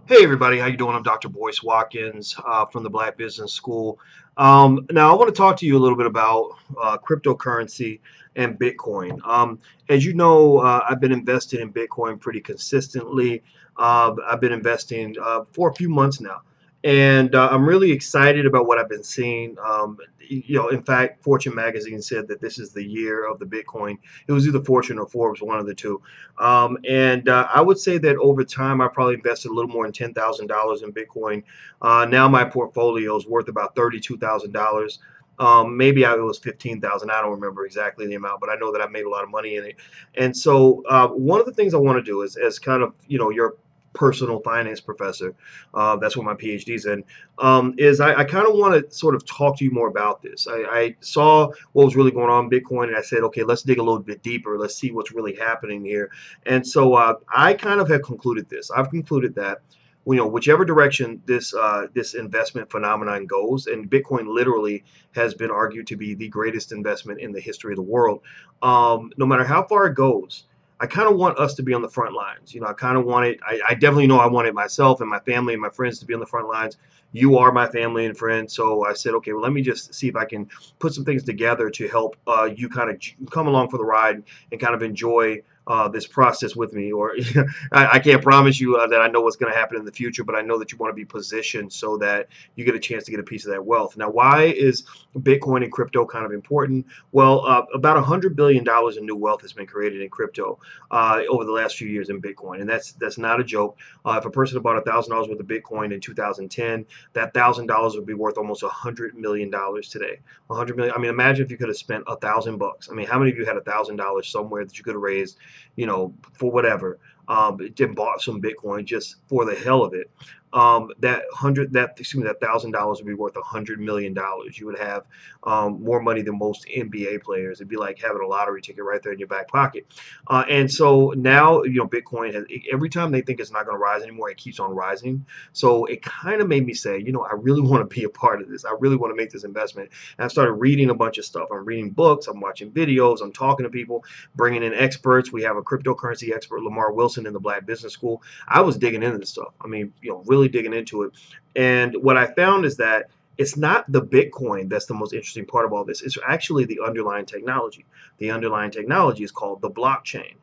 Hey everybody, how you doing? I'm Dr. Boyce Watkins from the Black Business School. Now I want to talk to you a little bit about cryptocurrency and Bitcoin. As you know, I've been investing in Bitcoin pretty consistently. I've been investing for a few months now, and I'm really excited about what I've been seeing. In fact, Fortune magazine said that this is the year of the Bitcoin. It was either Fortune or Forbes, one of the two. And I would say that over time, I probably invested a little more than $10,000 in Bitcoin. Now my portfolio is worth about $32,000. Maybe it was 15,000. I don't remember exactly the amount, but I know that I made a lot of money in it. And so one of the things I want to do is, as kind of your personal finance professor, that's what my PhD's in, is I kind of want to sort of talk to you more about this. I saw what was really going on in Bitcoin, and I said, okay, let's dig a little bit deeper. Let's see what's really happening here. And so I kind of have concluded this. I've concluded that whichever direction this investment phenomenon goes, and Bitcoin literally has been argued to be the greatest investment in the history of the world. No matter how far it goes, I kind of want us to be on the front lines. I kind of want it. I definitely know I want it myself and my family and my friends to be on the front lines. You are my family and friends, so I said, okay, well, let me just see if I can put some things together to help you kind of come along for the ride and kind of enjoy this process with me. Or I can't promise you that I know what's going to happen in the future, but I know that you want to be positioned so that you get a chance to get a piece of that wealth. Now, why is Bitcoin and crypto kind of important? Well, about $100 billion in new wealth has been created in crypto over the last few years in Bitcoin, and that's not a joke. If a person bought $1,000 worth of Bitcoin in 2010, that $1,000 would be worth almost $100 million today. 100 million. I mean, imagine if you could have spent $1,000. I mean, how many of you had $1,000 somewhere that you could have raised, for whatever, and bought some Bitcoin just for the hell of it? That $1,000 would be worth $100 million. You would have more money than most NBA players. It'd be like having a lottery ticket right there in your back pocket. And so now, Bitcoin has, every time they think it's not going to rise anymore, it keeps on rising. So it kind of made me say, I really want to be a part of this. I really want to make this investment. And I started reading a bunch of stuff. I'm reading books. I'm watching videos. I'm talking to people, bringing in experts. We have a cryptocurrency expert, Lamar Wilson, in the Black Business School. I was digging into this stuff. I mean, really digging into it. And what I found is that it's not the Bitcoin that's the most interesting part of all this. It's actually the underlying technology. The underlying technology is called the blockchain.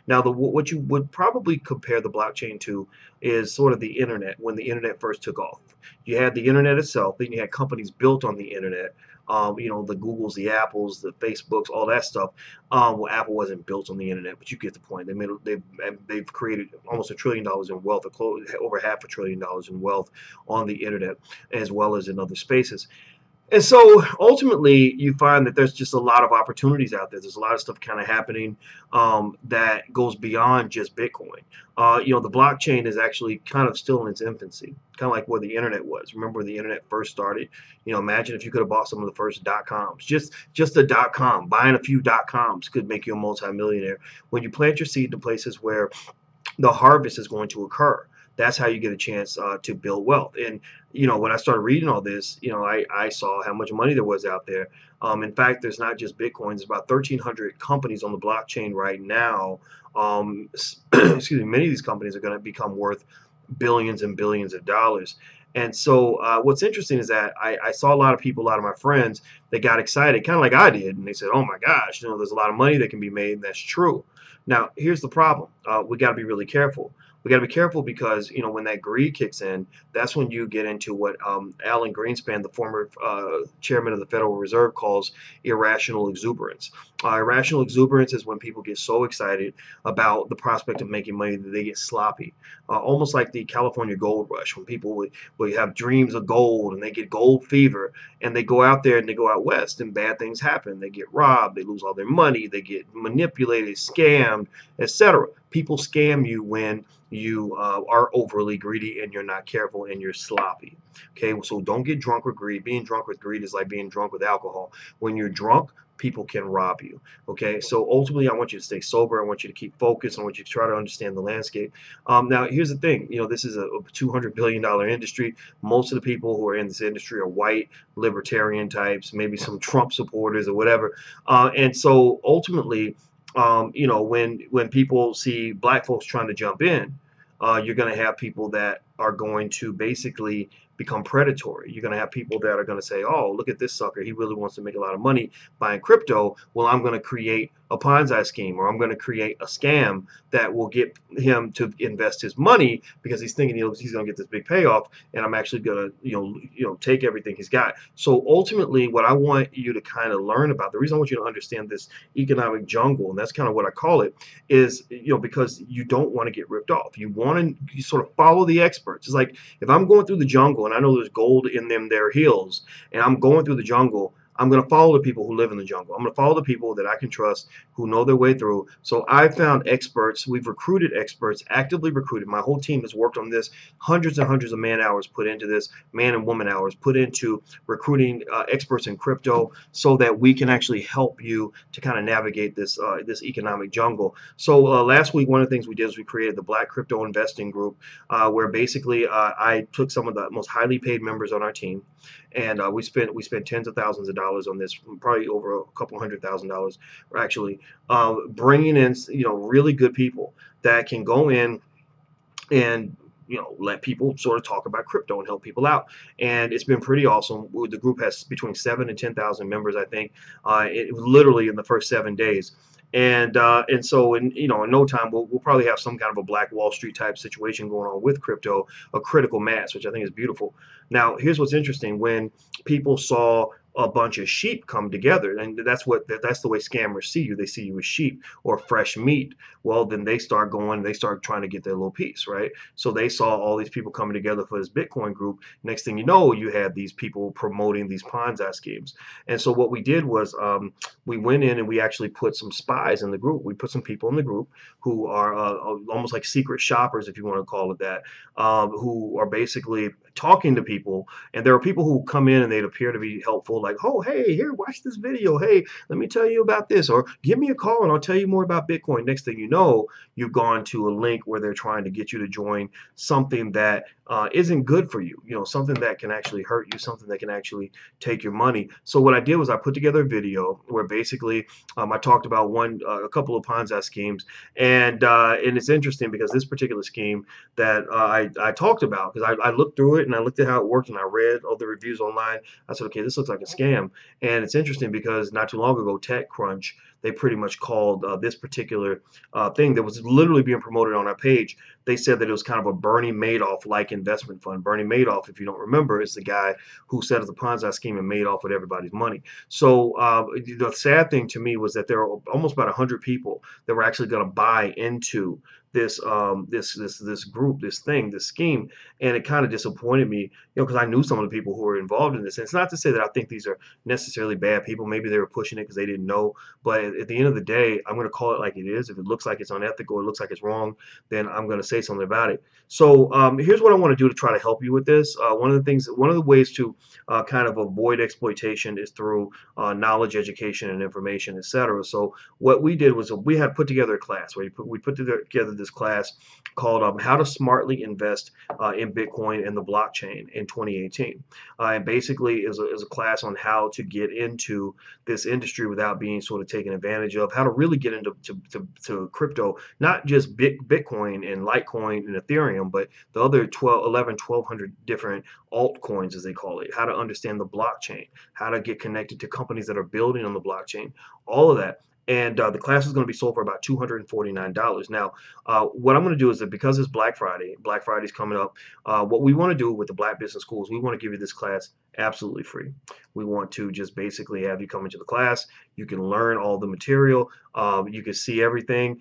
Now, what you would probably compare the blockchain to is sort of the internet when the internet first took off. You had the internet itself, then you had companies built on the internet. The Googles, the Apples, the Facebooks, all that stuff. Well, Apple wasn't built on the internet, but you get the point. They've created almost $1 trillion in wealth, over $500 billion in wealth on the internet, as well as in other spaces. And so ultimately, you find that there's just a lot of opportunities out there. There's a lot of stuff kind of happening that goes beyond just Bitcoin. The blockchain is actually kind of still in its infancy, kind of like where the internet was. Remember when the internet first started? Imagine if you could have bought some of the first .coms. Just a .com, buying a few .coms could make you a multimillionaire. When you plant your seed in places where the harvest is going to occur, that's how you get a chance to build wealth. And when I started reading all this, I saw how much money there was out there. In fact, there's not just Bitcoin. There's about 1,300 companies on the blockchain right now. Excuse me. Many of these companies are going to become worth billions and billions of dollars. And so what's interesting is that I saw a lot of people, a lot of my friends, that got excited, kind of like I did, and they said, "Oh my gosh, there's a lot of money that can be made." And that's true. Now, here's the problem. We got to be really careful. We got to be careful because when that greed kicks in, that's when you get into what Alan Greenspan, the former chairman of the Federal Reserve, calls irrational exuberance. Irrational exuberance is when people get so excited about the prospect of making money that they get sloppy, almost like the California gold rush, when people would have dreams of gold and they get gold fever and they go out there and they go out west and bad things happen. They get robbed, they lose all their money, they get manipulated, scammed, etc. People scam you when you are overly greedy and you're not careful and you're sloppy. Okay, so don't get drunk with greed. Being drunk with greed is like being drunk with alcohol. When you're drunk, people can rob you. Okay, so ultimately, I want you to stay sober. I want you to keep focused. I want you to try to understand the landscape. Now, here's the thing. This is a $200 billion industry. Most of the people who are in this industry are white, libertarian types, maybe some Trump supporters or whatever. And so ultimately, when people see black folks trying to jump in, you're going to have people that are going to basically become predatory. You're going to have people that are going to say, oh, look at this sucker. He really wants to make a lot of money buying crypto. Well, I'm going to create a Ponzi scheme, or I'm going to create a scam that will get him to invest his money because he's thinking he's going to get this big payoff, and I'm actually going to take everything he's got. So ultimately, what I want you to kind of learn about, the reason I want you to understand this economic jungle, and that's kind of what I call it, is because you don't want to get ripped off. You want to sort of follow the experts. It's like if I'm going through the jungle and I know there's gold in their hills, and I'm going through the jungle, I'm going to follow the people who live in the jungle. I'm going to follow the people that I can trust, who know their way through. So I found experts. We've recruited experts, actively recruited. My whole team has worked on this. Hundreds and hundreds of man hours put into this, man and woman hours put into recruiting experts in crypto, so that we can actually help you to kind of navigate this this economic jungle. So last week, one of the things we did is we created the Black Crypto Investing Group, where basically I took some of the most highly paid members on our team, and we spent tens of thousands of dollars on this, probably over a couple $100,000 actually, bringing in really good people that can go in and let people sort of talk about crypto and help people out. And it's been pretty awesome. The group has between 7 and 10,000 members, I think. It was literally in the first 7 days. And so in no time we'll probably have some kind of a Black Wall Street type situation going on with crypto, a critical mass, which I think is beautiful. Now here's what's interesting: when people saw a bunch of sheep come together, and that's the way scammers see you. They see you as sheep or fresh meat. Well, then they start trying to get their little piece, right? So they saw all these people coming together for this Bitcoin group. Next thing you know, you had these people promoting these Ponzi schemes. And so what we did was we went in and we actually put some spies in the group. We put some people in the group who are almost like secret shoppers, if you want to call it that, who are basically talking to people. And there are people who come in and they'd appear to be helpful, like, oh, hey, here, watch this video. Hey, let me tell you about this, or give me a call and I'll tell you more about Bitcoin. Next thing you know, you've gone to a link where they're trying to get you to join something that isn't good for you, something that can actually hurt you, something that can actually take your money. So what I did was I put together a video where basically I talked about a couple of Ponzi schemes, and it's interesting because this particular scheme that I talked about, because I looked through it and I looked at how it worked and I read all the reviews online. I said, okay, this looks like a scam. And it's interesting because not too long ago, TechCrunch, they pretty much called this particular thing that was literally being promoted on our page. They said that it was kind of a Bernie Madoff-like investment fund. Bernie Madoff, if you don't remember, is the guy who set up the Ponzi scheme and made off with everybody's money. So the sad thing to me was that there were almost about 100 people that were actually going to buy into this this group, this scheme, and it kind of disappointed me, because I knew some of the people who were involved in this. And it's not to say that I think these are necessarily bad people. Maybe they were pushing it because they didn't know. But at the end of the day, I'm going to call it like it is. If it looks like it's unethical, it looks like it's wrong, then I'm going to say something about it. So here's what I want to do to try to help you with this. One of the ways to kind of avoid exploitation is through knowledge, education, and information, etc. So what we did was we had put together a class where we put together this class called How to Smartly Invest in Bitcoin and the Blockchain in 2018. And basically is a class on how to get into this industry without being sort of taken advantage of, how to really get into to crypto, not just Bitcoin and Litecoin and Ethereum, but the other 1,200 different altcoins, as they call it, how to understand the blockchain, how to get connected to companies that are building on the blockchain, all of that. And the class is going to be sold for about $249. Now, what I'm going to do is that because it's Black Friday's coming up, what we want to do with the Black Business School is we want to give you this class absolutely free. We want to just basically have you come into the class. You can learn all the material. You can see everything.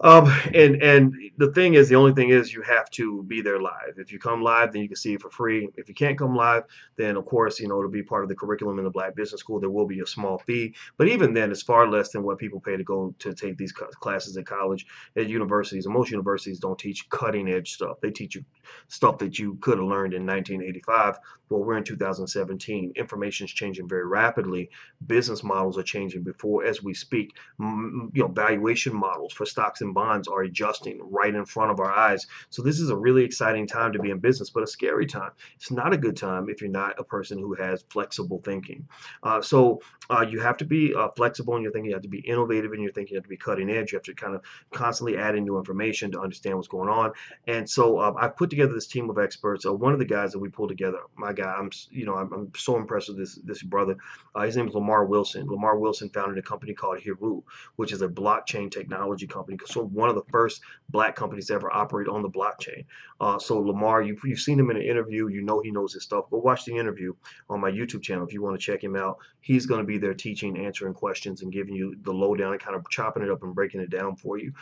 And the only thing is you have to be there live. If you come live, then you can see it for free. If you can't come live, then of course, it'll be part of the curriculum in the Black Business School. There will be a small fee, but even then it's far less than what people pay to go to take these classes at college, at universities. And most universities don't teach cutting edge stuff. They teach you stuff that you could have learned in 1985. Well, we're in 2017. Information is changing very rapidly. Business models are changing as we speak. Valuation models for stocks and and bonds are adjusting right in front of our eyes. So this is a really exciting time to be in business, but a scary time. It's not a good time if you're not a person who has flexible thinking. You have to be flexible in your thinking. You have to be innovative in your thinking. You have to be cutting edge. You have to kind of constantly add in new information to understand what's going on. And so I've put together this team of experts. One of the guys that we pulled together, my guy, I'm so impressed with this brother. His name is Lamar Wilson. Lamar Wilson founded a company called Hiru, which is a blockchain technology company. So one of the first black companies to ever operate on the blockchain. So Lamar, you've seen him in an interview. You know he knows his stuff. Go watch the interview on my YouTube channel if you want to check him out. He's going to be there teaching, answering questions, and giving you the lowdown and kind of chopping it up and breaking it down for you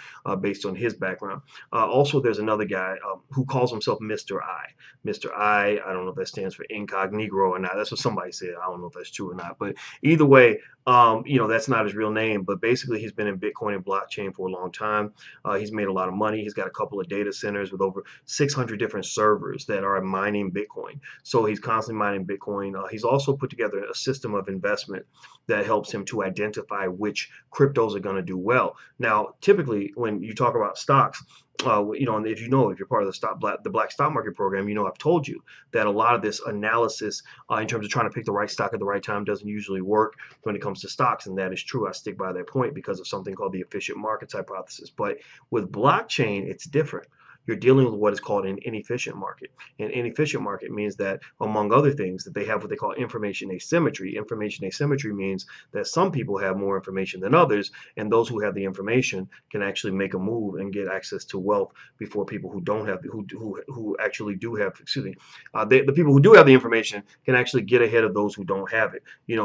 based on his background. Also, there's another guy who calls himself Mr. I. Mr. I don't know if that stands for incognito or not. That's what somebody said. I don't know if that's true or not. But either way, that's not his real name. But basically, he's been in Bitcoin and blockchain for a long time. He's made a lot of money. He's got a couple of data centers with over 600 different servers that are mining Bitcoin. So he's constantly mining Bitcoin. He's also put together a system of investment that helps him to identify which cryptos are going to do well. Now, typically, when you talk about stocks, and if you're part of the Black Stock Market program, I've told you that a lot of this analysis in terms of trying to pick the right stock at the right time doesn't usually work when it comes to stocks, and that is true. I stick by that point because of something called the efficient markets hypothesis. But with blockchain, it's different. You're dealing with what is called an inefficient market. An inefficient market means that, among other things, that they have what they call information asymmetry. Information asymmetry means that some people have more information than others, and those who have the information can actually make a move and get access to wealth before people who don't have who actually do have, the people who do have the information can actually get ahead of those who don't have it.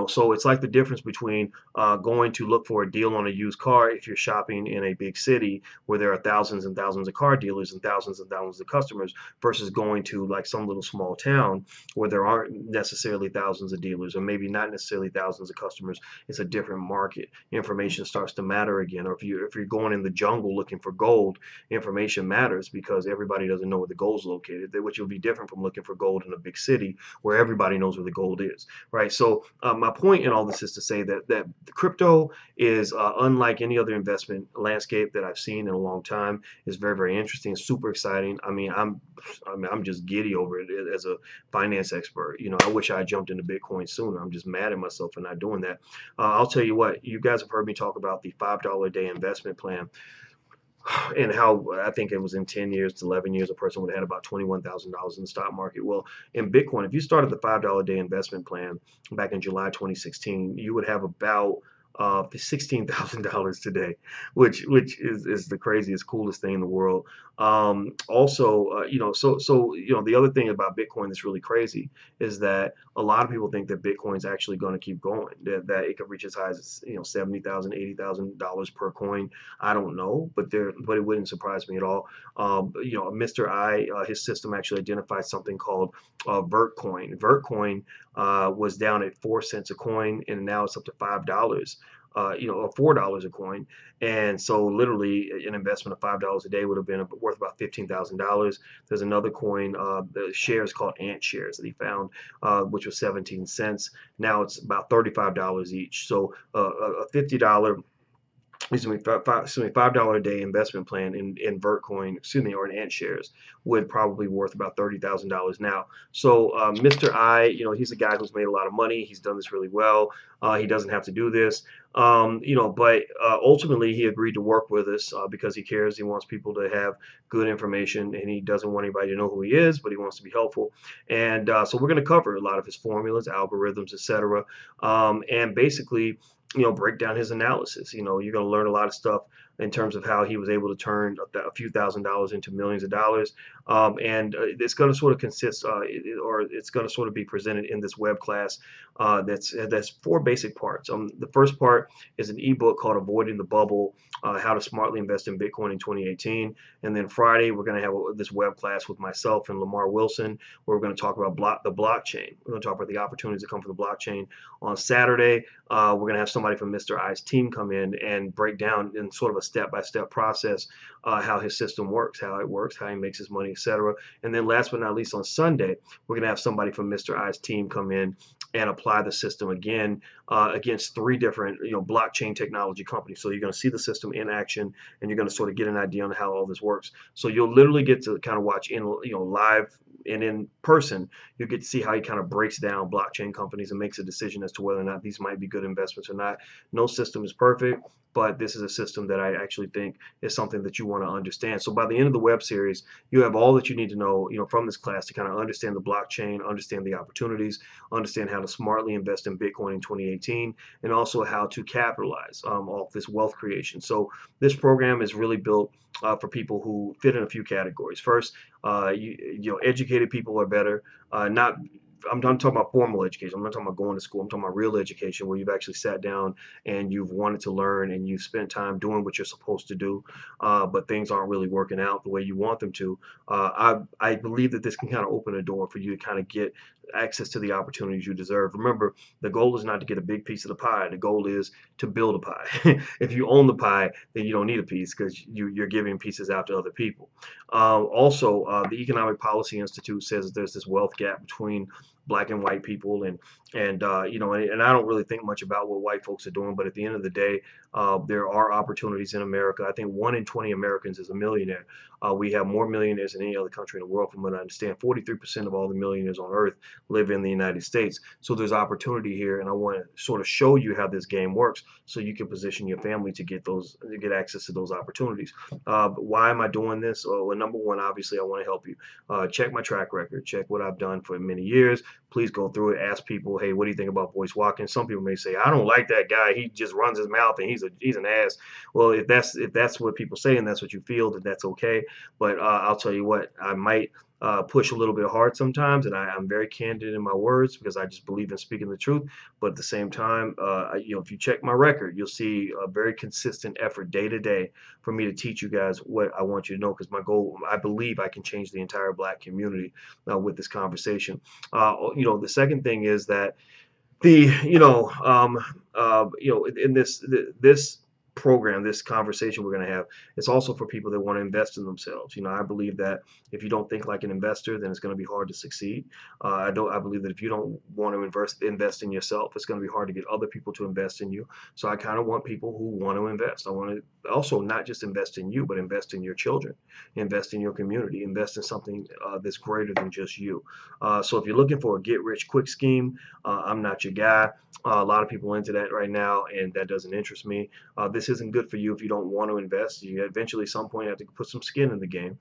So it's like the difference between going to look for a deal on a used car if you're shopping in a big city where there are thousands and thousands of car dealers and thousands of customers versus going to like some little small town where there aren't necessarily thousands of dealers or maybe not necessarily thousands of customers. It's a different market. Information starts to matter again. Or if you're going in the jungle looking for gold, information matters because everybody doesn't know where the gold's located, which will be different from looking for gold in a big city where everybody knows where the gold is, right? So my point in all this is to say that crypto is unlike any other investment landscape that I've seen in a long time. It's very, very interesting, super exciting. I'm just giddy over it as a finance expert. I wish I had jumped into Bitcoin sooner. I'm just mad at myself for not doing that. I'll tell you what, you guys have heard me talk about the $5 a day investment plan and how I think it was in 10 years to 11 years, a person would have had about $21,000 in the stock market. Well, in Bitcoin, if you started the $5 a day investment plan back in July 2016, you would have about $16,000 today, which is the craziest, coolest thing in the world. The other thing about Bitcoin that's really crazy is that a lot of people think that Bitcoin is actually going to keep going, that it could reach as high as $70,000, $80,000 per coin. I don't know, but it wouldn't surprise me at all. Mr. I, his system actually identified something called Vertcoin. Vertcoin was down at 4 cents a coin, and now it's up to $5. Or $4 a coin, and so literally an investment of $5 a day would have been worth about $15,000. There's another coin, the shares called Ant shares that he found, which was 17 cents. Now it's about $35 each. So a $50 $5 a day investment plan in Vertcoin, or in Ant shares would probably be worth about $30,000 now. So Mr. I, he's a guy who's made a lot of money. He's done this really well. He doesn't have to do this, but ultimately he agreed to work with us because he cares. He wants people to have good information, and he doesn't want anybody to know who he is, but he wants to be helpful. And so we're going to cover a lot of his formulas, algorithms, etc., and basically break down his analysis. You're going to learn a lot of stuff in terms of how he was able to turn a few $1,000s into millions of dollars. And it's going to sort of consist, or it's going to sort of be presented in this web class that's 4 basic parts. The first part is an ebook called Avoiding the Bubble, How to Smartly Invest in Bitcoin in 2018. And then Friday, we're going to have this web class with myself and Lamar Wilson, where we're going to talk about the blockchain. We're going to talk about the opportunities that come from the blockchain. On Saturday, we're going to have somebody from Mr. I's team come in and break down in sort of a step-by-step process how his system works, how it works, how he makes his money, etc. And then last but not least, on Sunday, we're going to have somebody from Mr. I's team come in and apply the system again against three different blockchain technology companies. So you're going to see the system in action, and you're going to sort of get an idea on how all this works. So you'll literally get to kind of watch in live and in person. You get to see how he kind of breaks down blockchain companies and makes a decision as to whether or not these might be good investments or not. No system is perfect, but this is a system that I actually think is something that you want to understand. So by the end of the web series, you have all that you need to know, from this class to kind of understand the blockchain, understand the opportunities, understand how to smartly invest in Bitcoin in 2018, and also how to capitalize off this wealth creation. So this program is really built for people who fit in a few categories. First, educated people are better. Not I'm not talking about formal education. I'm not talking about going to school. I'm talking about real education where you've actually sat down and you've wanted to learn and you've spent time doing what you're supposed to do, but things aren't really working out the way you want them to. I believe that this can kind of open a door for you to kind of get access to the opportunities you deserve. Remember, the goal is not to get a big piece of the pie. The goal is to build a pie. If you own the pie, then you don't need a piece because you're giving pieces out to other people. Also, the Economic Policy Institute says that there's this wealth gap between black and white people, and I don't really think much about what white folks are doing, but at the end of the day, there are opportunities in America. I think 1 in 20 Americans is a millionaire. We have more millionaires than any other country in the world. From what I understand, 43% of all the millionaires on earth live in the United States. So there's opportunity here, and I want to sort of show you how this game works so you can position your family to get access to those opportunities. Why am I doing this? Well, number one, obviously, I want to help you. Check my track record, check what I've done for many years. Please go through it. Ask people, hey, what do you think about Boyce Watkins? Some people may say, I don't like that guy. He just runs his mouth and he's an ass. Well, if that's what people say and that's what you feel, then that's okay. But I'll tell you what, I might push a little bit hard sometimes, and I'm very candid in my words because I just believe in speaking the truth. But at the same time, if you check my record, you'll see a very consistent effort day to day for me to teach you guys what I want you to know. Because my goal, I believe, I can change the entire black community with this conversation. The second thing is that in this program, this conversation we're going to have, it's also for people that want to invest in themselves. I believe that if you don't think like an investor, then it's going to be hard to succeed. I believe that if you don't want to invest in yourself, it's going to be hard to get other people to invest in you. So I kind of want people who want to invest. I want to also not just invest in you, but invest in your children, invest in your community, invest in something that's greater than just you. So if you're looking for a get-rich-quick scheme, I'm not your guy. A lot of people are into that right now, and that doesn't interest me. This isn't good for you if you don't want to invest. You eventually, at some point, have to put some skin in the game.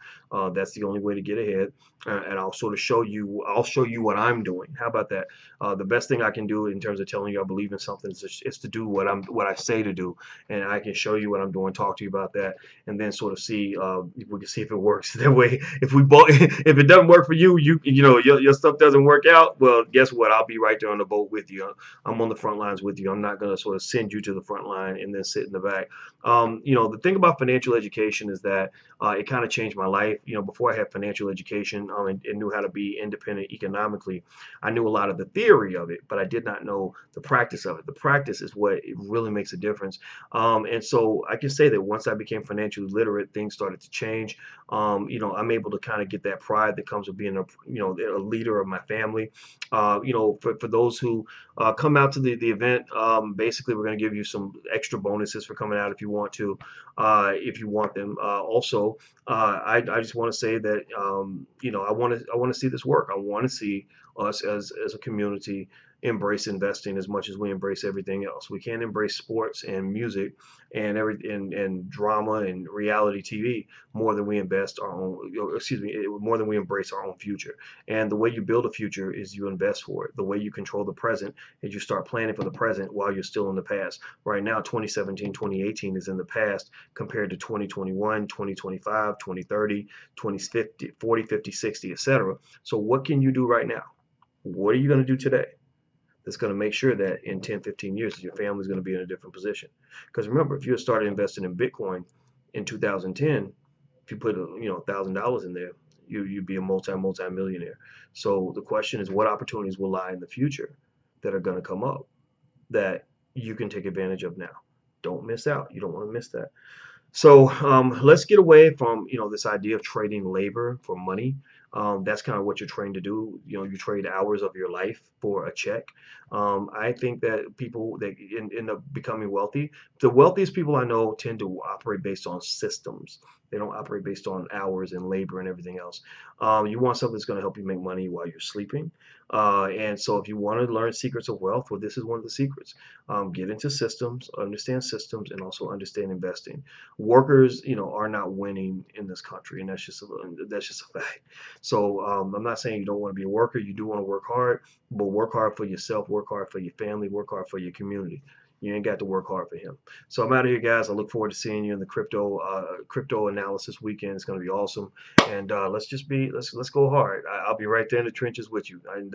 That's the only way to get ahead. And I'll sort of show you. I'll show you what I'm doing. How about that? The best thing I can do in terms of telling you I believe in something is to do what I say to do, and I can show you what I'm doing, talk to you about that, and then sort of see if we can see if it works. That way, if we both, if it doesn't work for you, your stuff doesn't work out. Well, guess what? I'll be right there on the boat with you. I'm on the front lines with you. I'm not going to sort of send you to the front line and then sit in the back. The thing about financial education is that it kind of changed my life. Before I had financial education and knew how to be independent economically, I knew a lot of the theory of it, but I did not know the practice of it. The practice is what it really makes a difference. And so I can say that once I became financially literate, things started to change. I'm able to kind of get that pride that comes with being a leader of my family. For those who come out to the event, basically we're going to give you some extra bonuses for coming out if you want to, if you want them. Also, I just want to say that I want to see this work. I want to see us as a community embrace investing as much as we embrace everything else. We can't embrace sports and music and and drama and reality TV more than we invest our own, more than we embrace our own future. And the way you build a future is you invest for it. The way you control the present is you start planning for the present while you're still in the past. Right now, 2017, 2018 is in the past compared to 2021, 2025, 2030, 2050, 40, 50, 60, etc. So what can you do right now? What are you going to do today that's going to make sure that in 10, 15 years, your family is going to be in a different position? Because remember, if you had started investing in Bitcoin in 2010, if you put $1,000 in there, you'd be a multi-millionaire. So the question is, what opportunities will lie in the future that are going to come up that you can take advantage of now? Don't miss out. You don't want to miss that. So let's get away from this idea of trading labor for money. That's kind of what you're trained to do. You know, you trade hours of your life for a check. I think that people that end up becoming wealthy, the wealthiest people I know tend to operate based on systems. They don't operate based on hours and labor and everything else. You want something that's going to help you make money while you're sleeping. And so if you want to learn secrets of wealth, well, this is one of the secrets. Get into systems, and also understand investing. Workers, are not winning in this country, and that's just a fact. So I'm not saying you don't want to be a worker. You do want to work hard, but work hard for yourself, work hard for your family, work hard for your community. You ain't got to work hard for him. So I'm out of here, guys. I look forward to seeing you in the crypto analysis weekend. It's going to be awesome, and let's go hard. I'll be right there in the trenches with you, and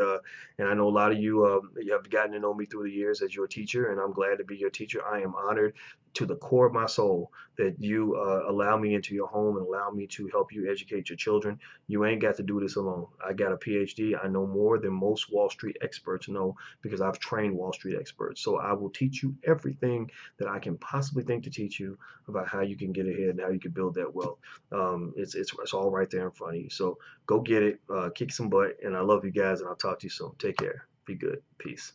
I know a lot of you have gotten to know me through the years as your teacher, and I'm glad to be your teacher. I am honored to the core of my soul that you allow me into your home and allow me to help you educate your children. You ain't got to do this alone. I got a PhD. I know more than most Wall Street experts know because I've trained Wall Street experts. So I will teach you everything that I can possibly think to teach you about how you can get ahead and how you can build that wealth. It's all right there in front of you. So go get it, kick some butt, and I love you guys, and I'll talk to you soon. Take care. Be good. Peace.